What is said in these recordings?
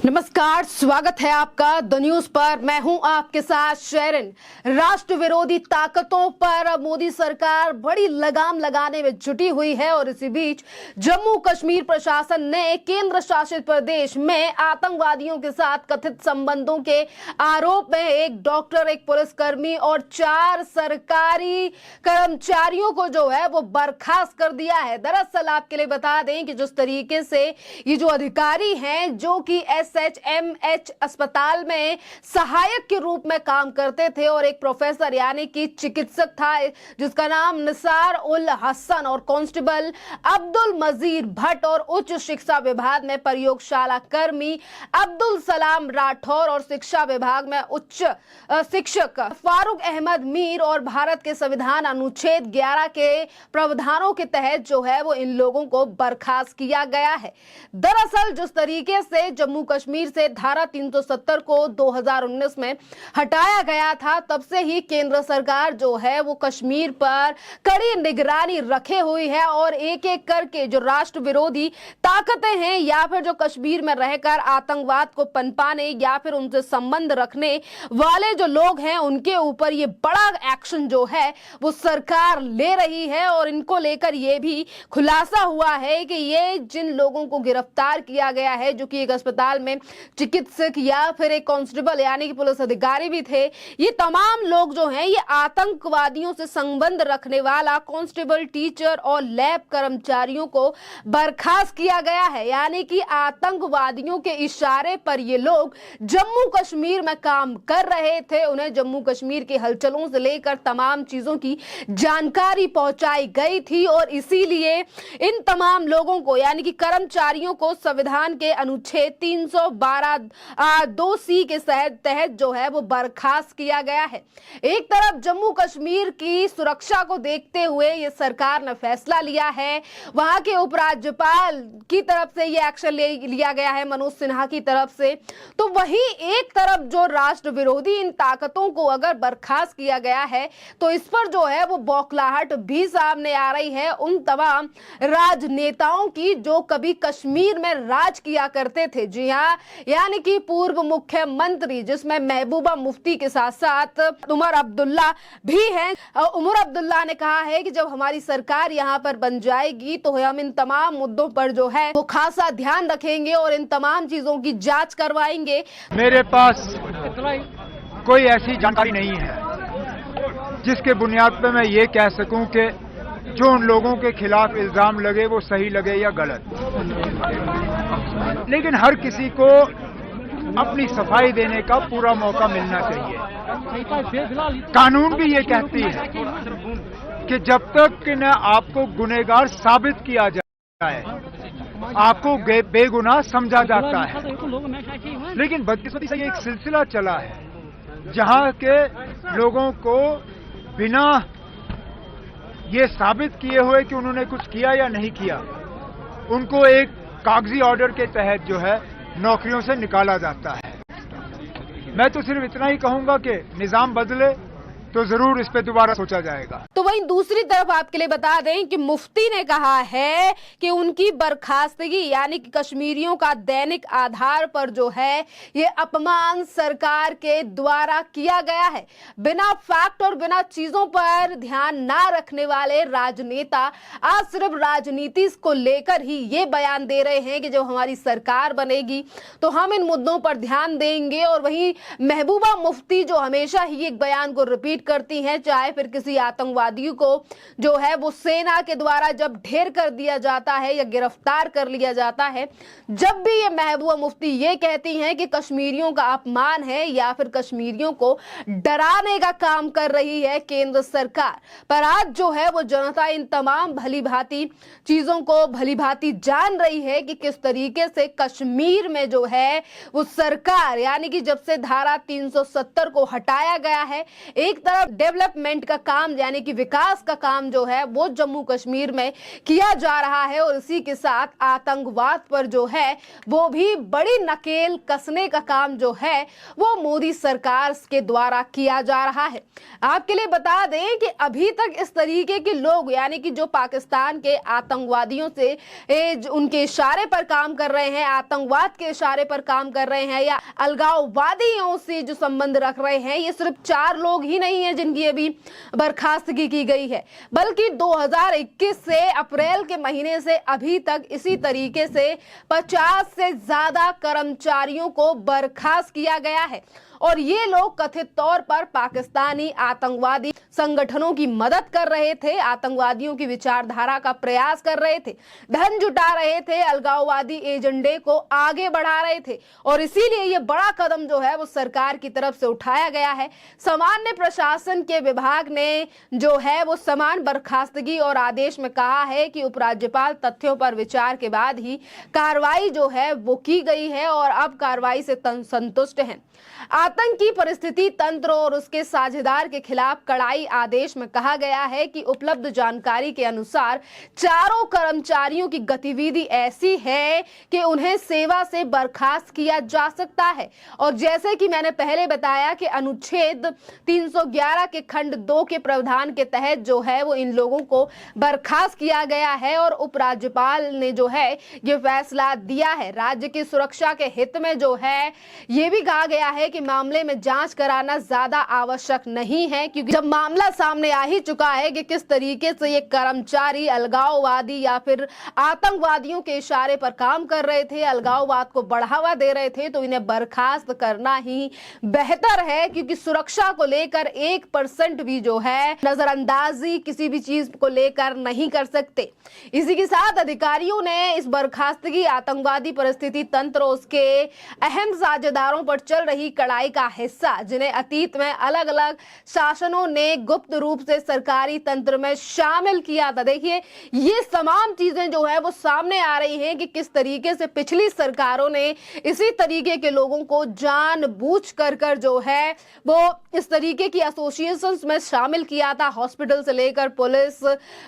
नमस्कार, स्वागत है आपका द न्यूज पर। मैं हूं आपके साथ शेरिन। राष्ट्र विरोधी ताकतों पर मोदी सरकार बड़ी लगाम लगाने में जुटी हुई है और इसी बीच जम्मू कश्मीर प्रशासन ने केंद्र शासित प्रदेश में आतंकवादियों के साथ कथित संबंधों के आरोप में एक डॉक्टर, एक पुलिसकर्मी और 4 सरकारी कर्मचारियों को जो है वो बर्खास्त कर दिया है। दरअसल आपके लिए बता दें कि जिस तरीके से ये जो अधिकारी हैं जो कि SHMH अस्पताल में सहायक के रूप में काम करते थे और एक प्रोफेसर यानी कि चिकित्सक था जिसका नाम निसार उल हसन और कांस्टेबल अब्दुल मजीद भट्ट और उच्च शिक्षा विभाग में प्रयोगशाला कर्मी अब्दुल सलाम राठौर और शिक्षा विभाग में उच्च शिक्षक फारूक अहमद मीर और भारत के संविधान अनुच्छेद 11 के प्रावधानों के तहत जो है वो इन लोगों को बर्खास्त किया गया है। दरअसल जिस तरीके से जम्मू कश्मीर से धारा 370 को 2019 में हटाया गया था, तब से ही केंद्र सरकार जो है वो कश्मीर पर कड़ी निगरानी रखे हुई है और एक एक करके जो राष्ट्र विरोधी ताकतें हैं या फिर जो कश्मीर में रहकर आतंकवाद को पनपाने या फिर उनसे संबंध रखने वाले जो लोग हैं उनके ऊपर ये बड़ा एक्शन जो है वो सरकार ले रही है। और इनको लेकर ये भी खुलासा हुआ है कि ये जिन लोगों को गिरफ्तार किया गया है जो कि एक अस्पताल में चिकित्सक या फिर एक कांस्टेबल यानी कि पुलिस अधिकारी भी थे, ये तमाम लोग जो हैं ये आतंकवादियों से संबंध रखने वाला कांस्टेबल, टीचर और लैब कर्मचारियों को बर्खास्त किया गया है। यानी कि आतंकवादियों के इशारे पर ये लोग जम्मू कश्मीर में काम कर रहे थे। उन्हें जम्मू कश्मीर के हलचलों से लेकर तमाम चीजों की जानकारी पहुंचाई गई थी और इसीलिए इन तमाम लोगों को यानी कि कर्मचारियों को संविधान के अनुच्छेद 312(2)(c) के तहत जो है वो बर्खास्त किया गया है। एक तरफ जम्मू कश्मीर की सुरक्षा को देखते हुए ये सरकार ने फैसला लिया है, वहां के उपराज्यपाल की तरफ से ये एक्शन लिया गया है, मनोज सिन्हा की तरफ से। तो वहीं एक तरफ जो राष्ट्र विरोधी इन ताकतों को अगर बर्खास्त किया गया है तो इस पर जो है वो बौखलाहट भी सामने आ रही है उन तमाम राजनेताओं की जो कभी कश्मीर में राज किया करते थे। जी हाँ, यानी कि पूर्व मुख्यमंत्री जिसमें महबूबा मुफ्ती के साथ साथ उमर अब्दुल्ला भी हैं। उमर अब्दुल्ला ने कहा है कि जब हमारी सरकार यहाँ पर बन जाएगी तो हम इन तमाम मुद्दों पर जो है वो खासा ध्यान रखेंगे और इन तमाम चीजों की जांच करवाएंगे। मेरे पास कोई ऐसी जानकारी नहीं है जिसके बुनियाद पर मैं ये कह सकूं कि जो उन लोगों के खिलाफ इल्जाम लगे वो सही लगे या गलत, लेकिन हर किसी को अपनी सफाई देने का पूरा मौका मिलना चाहिए। कानून भी ये कहती है कि जब तक न आपको गुनहगार साबित किया जाए आपको बेगुनाह समझा जाता है। लेकिन बदकिस्मती से ये एक सिलसिला चला है जहां के लोगों को बिना ये साबित किए हुए कि उन्होंने कुछ किया या नहीं किया, उनको एक कागजी ऑर्डर के तहत जो है नौकरियों से निकाला जाता है। मैं तो सिर्फ इतना ही कहूंगा कि निजाम बदले तो जरूर इस पे दोबारा सोचा जाएगा। तो वहीं दूसरी तरफ आपके लिए बता दें कि मुफ्ती ने कहा है कि उनकी बर्खास्तगी यानी कि कश्मीरियों का दैनिक आधार पर जो है ये अपमान सरकार के द्वारा किया गया है। बिना फैक्ट और बिना चीजों पर ध्यान ना रखने वाले राजनेता आज सिर्फ राजनीति को लेकर ही ये बयान दे रहे हैं कि जब हमारी सरकार बनेगी तो हम इन मुद्दों पर ध्यान देंगे। और वहीं महबूबा मुफ्ती जो हमेशा ही एक बयान को रिपीट करती हैं, चाहे फिर किसी आतंकवादियों को जो है वो सेना के द्वारा जब ढेर कर दिया जाता है या गिरफ्तार कर लिया जाता है, जब भी ये महबूबा मुफ्ती ये कहती हैं कि कश्मीरियों का अपमान है या फिर कश्मीरियों को डराने का काम कर रही है केंद्र सरकार। पर आज जो है वो जनता इन तमाम भली भांति चीजों को भली भांति जान रही है कि किस तरीके से कश्मीर में जो है वो सरकार यानी कि जब से धारा 370 को हटाया गया है, एक तरफ डेवलपमेंट का काम यानी कि विकास का काम जो है वो जम्मू कश्मीर में किया जा रहा है और इसी के साथ आतंकवाद पर जो है वो भी बड़ी नकेल कसने का काम जो है वो मोदी सरकार के द्वारा किया जा रहा है। आपके लिए बता दें कि अभी तक इस तरीके के लोग यानी कि जो पाकिस्तान के आतंकवादियों से उनके इशारे पर काम कर रहे हैं, आतंकवाद के इशारे पर काम कर रहे हैं या अलगाववादियों से जो संबंध रख रहे हैं, ये सिर्फ 4 लोग ही नहीं है जिनकी अभी बर्खास्तगी की गई है, बल्कि 2021 से अप्रैल के महीने से अभी तक इसी तरीके से 50 से ज्यादा कर्मचारियों को बर्खास्त किया गया है। और ये लोग कथित तौर पर पाकिस्तानी आतंकवादी संगठनों की मदद कर रहे थे, आतंकवादियों की विचारधारा का प्रयास कर रहे थे, धन जुटा रहे थे, अलगाववादी एजेंडे को आगे बढ़ा रहे थे और इसीलिए ये बड़ा कदम जो है वो सरकार की तरफ से उठाया गया है। सामान्य प्रशासन के विभाग ने जो है वो समान बर्खास्तगी और आदेश में कहा है कि उपराज्यपाल तथ्यों पर विचार के बाद ही कार्रवाई जो है वो की गई है और अब कार्रवाई से संतुष्ट हैं। आतंकी परिस्थिति तंत्र और उसके साझेदार के खिलाफ कड़ाई आदेश में कहा गया है कि उपलब्ध जानकारी के अनुसार चारों कर्मचारियों की गतिविधि ऐसी है कि उन्हें सेवा से बर्खास्त किया जा सकता है और जैसे कि मैंने पहले बताया कि अनुच्छेद 311 के खंड 2 के प्रावधान के तहत जो है वो इन लोगों को बर्खास्त किया गया है और उपराज्यपाल ने जो है ये फैसला दिया है। राज्य की सुरक्षा के हित में जो है ये भी कहा गया है कि मामले में जांच कराना ज्यादा आवश्यक नहीं है, क्योंकि जब मामला सामने आ ही चुका है कि किस तरीके से ये कर्मचारी अलगाववादी या फिर आतंकवादियों के इशारे पर काम कर रहे थे, अलगाववाद को बढ़ावा दे रहे थे, तो इन्हें बर्खास्त करना ही बेहतर है, क्योंकि सुरक्षा को लेकर 1% भी जो है नजरअंदाजी किसी भी चीज को लेकर नहीं कर सकते। इसी के साथ अधिकारियों ने इस बर्खास्तगी आतंकवादी परिस्थिति तंत्र उसके अहम साझेदारों पर चल रही कड़ाई का हिस्सा, जिन्हें अतीत में अलग अलग शासनों ने गुप्त रूप से सरकारी तंत्र में शामिल किया था। देखिए ये तमाम चीजें जो है वो सामने आ रही हैं कि किस तरीके से पिछली सरकारों ने इसी तरीके के लोगों को जानबूझ कर जो है वो इस तरीके की एसोसिएशंस में शामिल किया था। हॉस्पिटल से लेकर पुलिस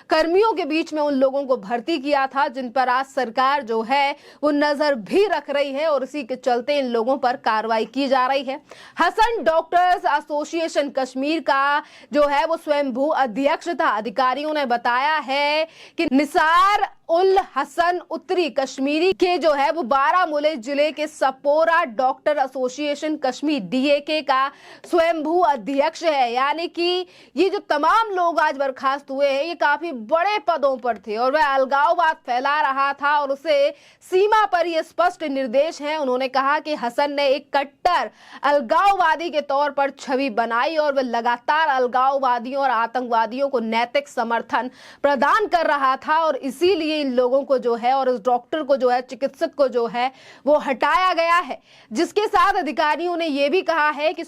कर्मियों के बीच में उन लोगों को भर्ती किया था जिन पर आज सरकार जो है वो नजर भी रख रही है और इसी के चलते इन लोगों पर कार्रवाई की जा रही है। हसन डॉक्टर्स एसोसिएशन कश्मीर का जो है वो स्वयंभू अध्यक्ष था। अधिकारियों ने बताया है कि निसार उल हसन उत्तरी कश्मीरी के जो है वो बारामूला जिले के सपोरा डॉक्टर एसोसिएशन कश्मीर डीएके का स्वयंभू अध्यक्ष है। यानी कि ये जो तमाम लोग आज बर्खास्त हुए हैं ये काफी बड़े पदों पर थे और वह अलगाववाद फैला रहा था और उसे सीमा पर ये स्पष्ट निर्देश हैं। उन्होंने कहा कि हसन ने एक कट्टर अलगाववादी के तौर पर छवि बनाई और वह लगातार अलगाववादियों और आतंकवादियों को नैतिक समर्थन प्रदान कर रहा था और इसीलिए इन लोगों को जो है और इस डॉक्टर को जो है, चिकित्सक को जो है वो हटाया गया है। जिसके साथ अधिकारियों ने यह भी कहा है कि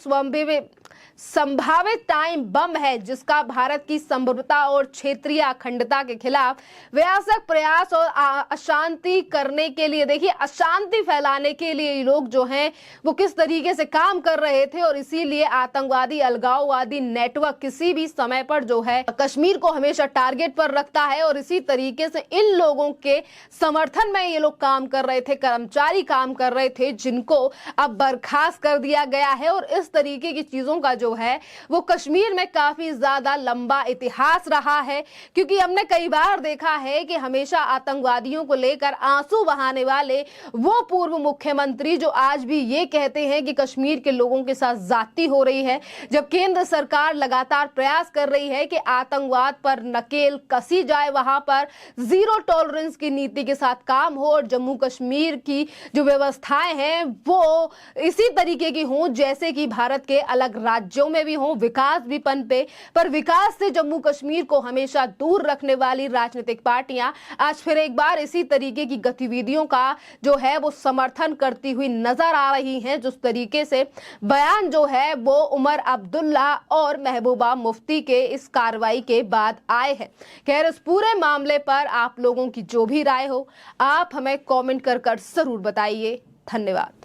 संभावित टाइम बम है जिसका भारत की संप्रभुता और क्षेत्रीय अखंडता के खिलाफ व्यापक प्रयास और अशांति करने के लिए, देखिए अशांति फैलाने के लिए ये लोग जो हैं वो किस तरीके से काम कर रहे थे और इसीलिए आतंकवादी अलगाववादी नेटवर्क किसी भी समय पर जो है कश्मीर को हमेशा टारगेट पर रखता है और इसी तरीके से इन लोगों के समर्थन में ये लोग काम कर रहे थे, कर्मचारी काम कर रहे थे जिनको अब बर्खास्त कर दिया गया है। और इस तरीके की चीजों का जो है वो कश्मीर में काफी ज्यादा लंबा इतिहास रहा है, क्योंकि हमने कई बार देखा है कि हमेशा आतंकवादियों को लेकर आंसू बहाने वाले वो पूर्व मुख्यमंत्री जो आज भी ये कहते हैं कि कश्मीर के लोगों के साथ जाती हो रही है, जब केंद्र सरकार लगातार प्रयास कर रही है कि आतंकवाद पर नकेल कसी जाए, वहां पर जीरो टॉलरेंस की नीति के साथ काम हो और जम्मू कश्मीर की जो व्यवस्थाएं हैं वो इसी तरीके की हों जैसे कि भारत के अलग राज्यों में भी हो, विकास भी पनपे, पर विकास से जम्मू कश्मीर को हमेशा दूर रखने वाली राजनीतिक पार्टियां आज फिर एक बार इसी तरीके की गतिविधियों का जो है वो समर्थन करती हुई नजर आ रही हैं। जिस तरीके से बयान जो है वो उमर अब्दुल्ला और महबूबा मुफ्ती के इस कार्रवाई के बाद आए हैं। खैर इस पूरे मामले पर आप लोगों की जो भी राय हो आप हमें कमेंट कर जरूर बताइए। धन्यवाद।